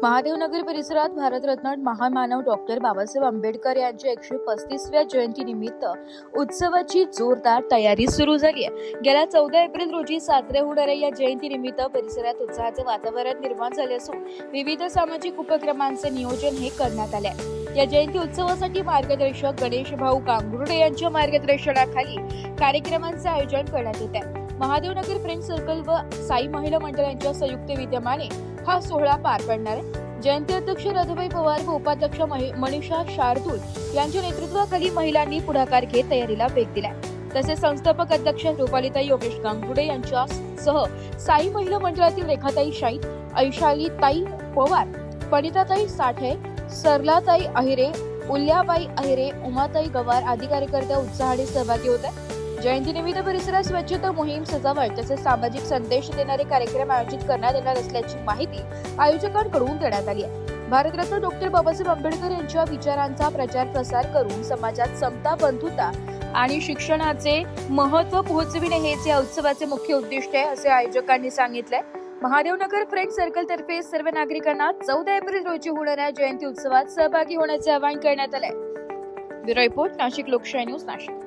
महादेवनगर परिसरात भारतरत्न महामानव डॉक्टर बाबासाहेब आंबेडकर यांच्या 135व्या जयंतीनिमित्त उत्सवाची जोरदार तयारी सुरू झाली आहे। गेल्या 14 एप्रिल रोजी साजऱ्या होणाऱ्या या जयंतीनिमित्त परिसरात उत्साहाचे वातावरण निर्माण झाले असून विविध सामाजिक उपक्रमांचे नियोजन हे करण्यात आले आहे। या जयंती उत्सवासाठी मार्गदर्शक गणेश भाऊ गांगुर्डे यांच्या मार्गदर्शनाखाली कार्यक्रमांचे आयोजन करण्यात येत आहे। महादेवनगर फ्रेंड्स सर्कल व साई महिला मंडळ यांच्या संयुक्त विद्यमाने हा सोहळा पार पडणार आहे। जयंती अध्यक्ष राधाबाई पवार व उपाध्यक्ष मनीषा शार्दूल यांच्या नेतृत्वाखाली महिलांनी पुढाकार घेत तयारीला वेग दिला। तसेच संस्थापक अध्यक्ष रुपालीताई योगेश गांगुर्डे यांच्यासह साई महिला मंडळातील रेखाताई शाईत, ऐशालीताई पवार, पनिताताई साठे, सरलाताई अहिरे, उल्ल्याबाई अहिरे, उमाताई गवार आदी कार्यकर्ते उत्साहाने सहभागी होत आहेत। जयंतीनिमित्त परिसरात स्वच्छता मोहीम, सजावट तसेच सामाजिक संदेश देणारे कार्यक्रम आयोजित करण्यात येणार असल्याची माहिती आयोजकांकडून देण्यात आली आहे। भारतरत्न डॉक्टर बाबासाहेब आंबेडकर यांच्या विचारांचा प्रचार प्रसार करून समाजात समता, बंधुता आणि शिक्षणाचे महत्त्व पोहोचविणे हेच या उत्सवाचे मुख्य उद्दिष्ट आहे, असे आयोजकांनी सांगितले। महादेवनगर फ्रेंड्स सर्कल तर्फे सर्व नागरिकांना 14 एप्रिल रोजी होणाऱ्या जयंती उत्सवात सहभागी होण्याचे आवाहन करण्यात आले। ब्युरो रिपोर्ट, नाशिक लोकशाही न्यूज, नाशिक।